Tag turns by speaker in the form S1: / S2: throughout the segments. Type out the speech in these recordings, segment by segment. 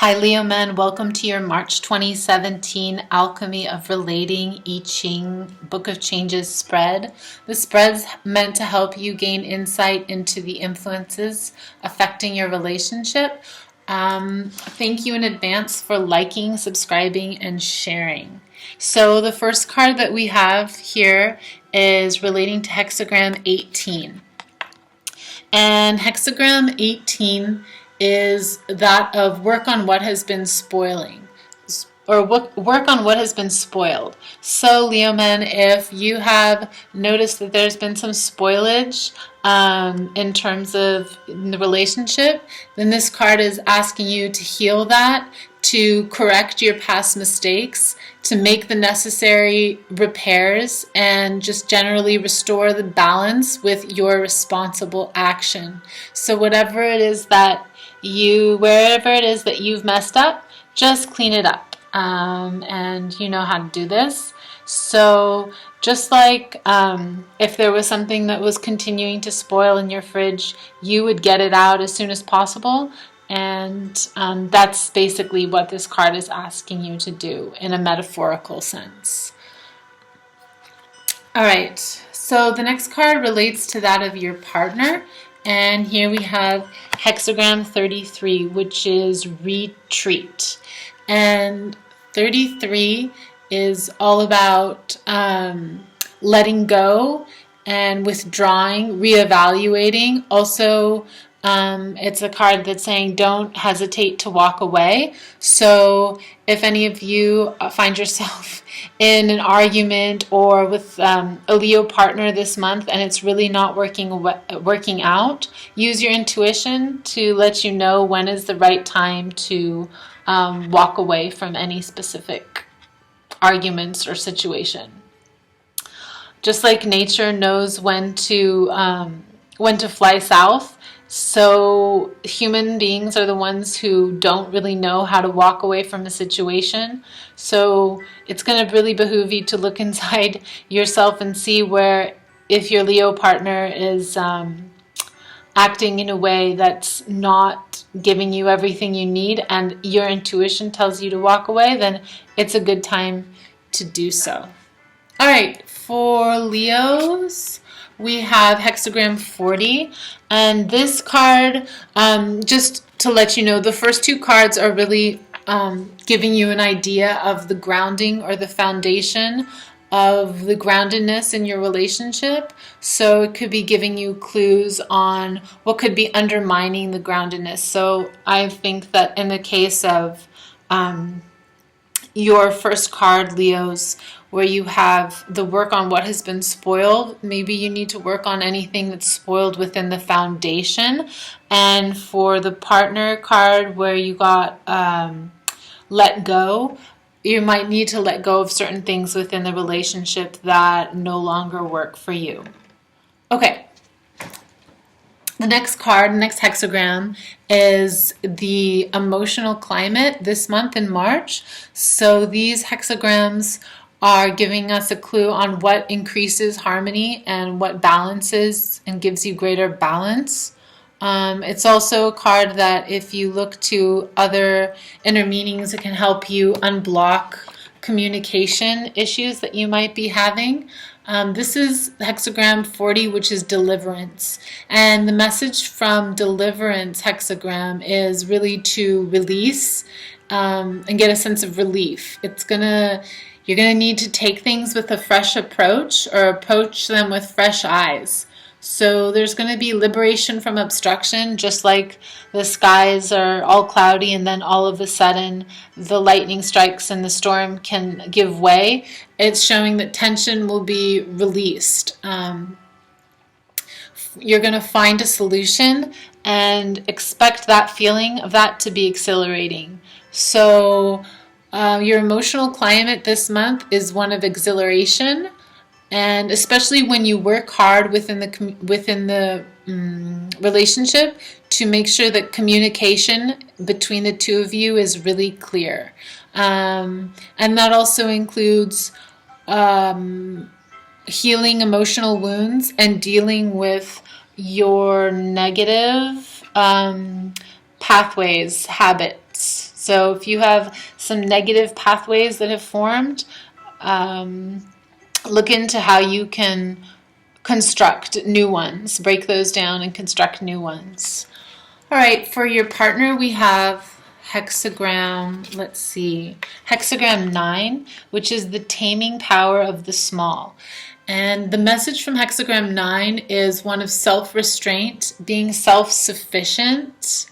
S1: Hi Leo men, welcome to your March 2017 Alchemy of Relating Ching Book of Changes spread. The spread's meant to help you gain insight into the influences affecting your relationship. Thank you in advance for liking, subscribing, and sharing. So the first card that we have here is relating to hexagram 18. And hexagram 18 is that of work on what has been spoiling, or work on what has been spoiled. So Leo men, if you have noticed that there's been some spoilage in terms of the relationship, then this card is asking you to heal that, to correct your past mistakes, to make the necessary repairs, and just generally restore the balance with your responsible action. So wherever it is that you've messed up, just clean it up. And you know how to do this. So just like if there was something that was continuing to spoil in your fridge, you would get it out as soon as possible. And that's basically what this card is asking you to do in a metaphorical sense. All right, so the next card relates to that of your partner. And here we have hexagram 33, which is retreat. And 33 is all about letting go and withdrawing, reevaluating. Also, it's a card that's saying don't hesitate to walk away. So if any of you find yourself in an argument or with a Leo partner this month and it's really not working out, use your intuition to let you know when is the right time to walk away from any specific arguments or situation. Just like nature knows when to fly south, so human beings are the ones who don't really know how to walk away from a situation. So it's going to really behoove you to look inside yourself and see where, if your Leo partner is acting in a way that's not giving you everything you need and your intuition tells you to walk away, then it's a good time to do so. All right, for Leos, we have hexagram 40, and this card, just to let you know, the first two cards are really giving you an idea of the grounding or the foundation of the groundedness in your relationship. So it could be giving you clues on what could be undermining the groundedness. So I think that in the case of your first card, Leos, where you have the work on what has been spoiled, maybe you need to work on anything that's spoiled within the foundation. And for the partner card where you got let go, you might need to let go of certain things within the relationship that no longer work for you. Okay. The next card, next hexagram, is the emotional climate this month in March. So these hexagrams are giving us a clue on what increases harmony and what balances and gives you greater balance. It's also a card that if you look to other inner meanings, it can help you unblock communication issues that you might be having. This is hexagram 40, which is deliverance. And the message from deliverance hexagram is really to release and get a sense of relief. You're going to need to take things with a fresh approach or approach them with fresh eyes. So there's going to be liberation from obstruction, just like the skies are all cloudy and then all of a sudden the lightning strikes and the storm can give way. It's showing that tension will be released. You're going to find a solution and expect that feeling of that to be exhilarating. So your emotional climate this month is one of exhilaration. And especially when you work hard within the relationship to make sure that communication between the two of you is really clear. And that also includes healing emotional wounds and dealing with your negative pathways, habits. So if you have some negative pathways that have formed, look into how you can construct new ones, break those down and construct new ones. All right, for your partner, we have hexagram, let's see, hexagram 9, which is the taming power of the small. And the message from hexagram 9 is one of self-restraint, being self-sufficient,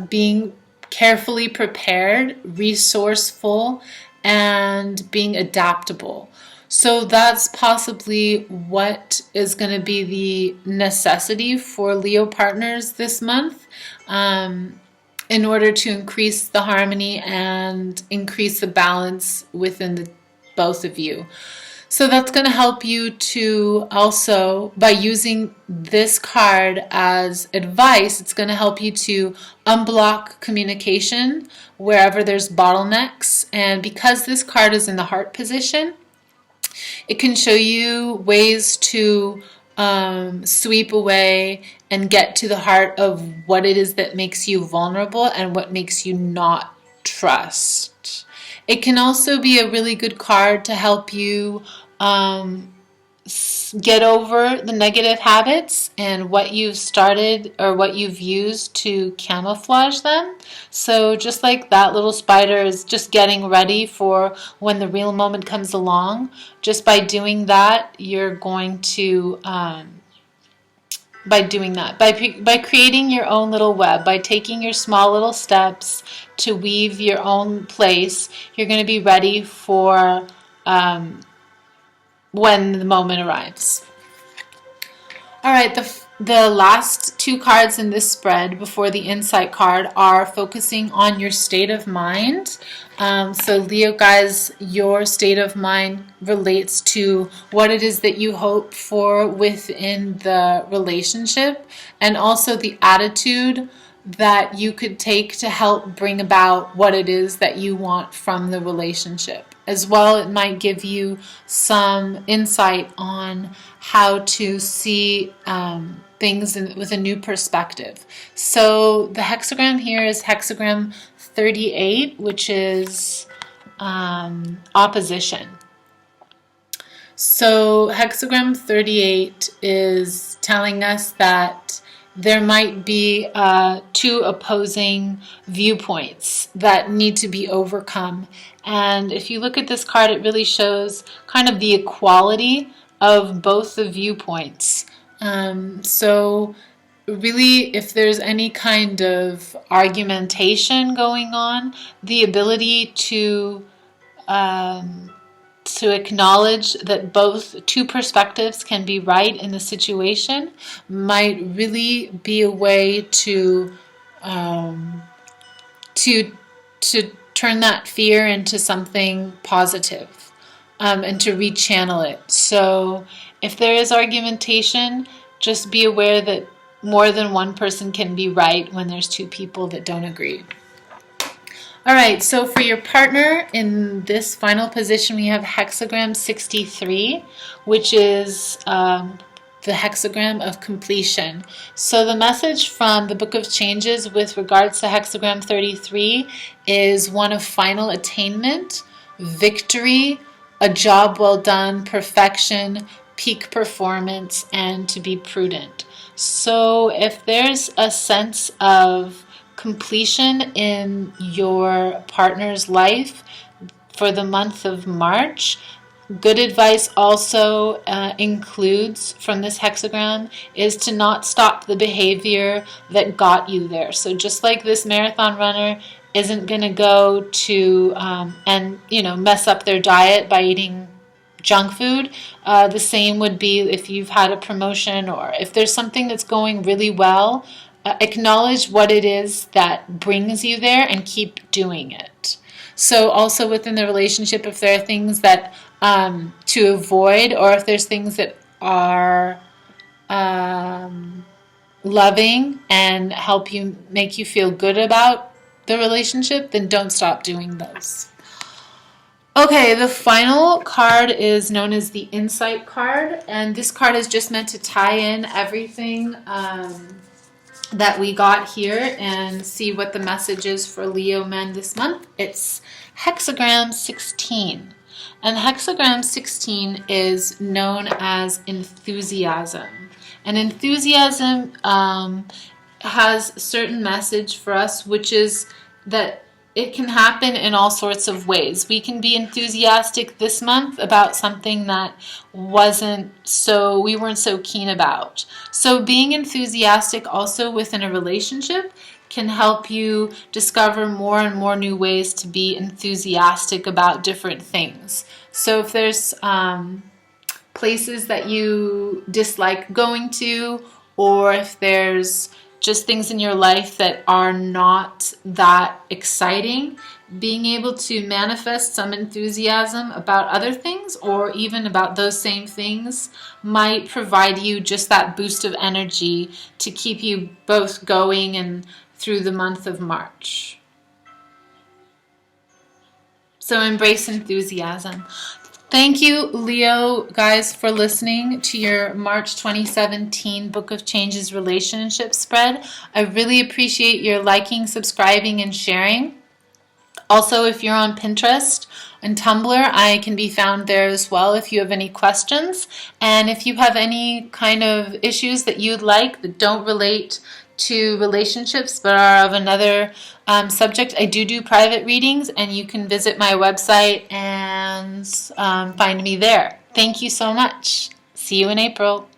S1: being carefully prepared, resourceful, and being adaptable. So that's possibly what is going to be the necessity for Leo partners this month, in order to increase the harmony and increase the balance within both of you. So that's going to help you to also, by using this card as advice, it's going to help you to unblock communication wherever there's bottlenecks. And because this card is in the heart position, it can show you ways to sweep away and get to the heart of what it is that makes you vulnerable and what makes you not trust. It can also be a really good card to help you get over the negative habits and what you've started or what you've used to camouflage them. So just like that little spider is just getting ready for when the real moment comes along, just by doing that, you're going to by creating your own little web, by taking your small little steps to weave your own place, you're going to be ready for when the moment arrives. All right, the last two cards in this spread before the insight card are focusing on your state of mind. So Leo guys, your state of mind relates to what it is that you hope for within the relationship, and also the attitude that you could take to help bring about what it is that you want from the relationship. As well, it might give you some insight on how to see things with a new perspective. So the hexagram here is hexagram 38, which is opposition. So hexagram 38 is telling us that there might be two opposing viewpoints that need to be overcome. And if you look at this card, it really shows kind of the equality of both the viewpoints. So really, if there's any kind of argumentation going on, the ability to acknowledge that both two perspectives can be right in the situation might really be a way to turn that fear into something positive, and to rechannel it. So if there is argumentation, just be aware that more than one person can be right when there's two people that don't agree. All right, so for your partner in this final position, we have hexagram 63, which is the hexagram of completion. So the message from the Book of Changes with regards to hexagram 33 is one of final attainment, victory, a job well done, perfection, peak performance, and to be prudent. So if there's a sense of completion in your partner's life for the month of March, good advice also includes from this hexagram is to not stop the behavior that got you there. So just like this marathon runner isn't going to go to and mess up their diet by eating junk food, the same would be if you've had a promotion or if there's something that's going really well. Acknowledge what it is that brings you there and keep doing it. So also within the relationship, if there are things that to avoid, or if there's things that are loving and make you feel good about the relationship, then don't stop doing those. Okay, the final card is known as the Insight card, and this card is just meant to tie in everything that we got here and see what the message is for Leo men this month. It's hexagram 16. And hexagram 16 is known as enthusiasm. And enthusiasm has a certain message for us, which is that it can happen in all sorts of ways. We can be enthusiastic this month about something that we weren't so keen about. So being enthusiastic also within a relationship can help you discover more and more new ways to be enthusiastic about different things. So if there's places that you dislike going to, or if there's just things in your life that are not that exciting, being able to manifest some enthusiasm about other things or even about those same things might provide you just that boost of energy to keep you both going and through the month of March. So embrace enthusiasm. Thank you, Leo, guys, for listening to your March 2017 Book of Changes relationship spread. I really appreciate your liking, subscribing, and sharing. Also, if you're on Pinterest and Tumblr, I can be found there as well if you have any questions. And if you have any kind of issues that you'd like that don't relate to relationships but are of another subject, I do private readings, and you can visit my website and find me there. Thank you so much. See you in April.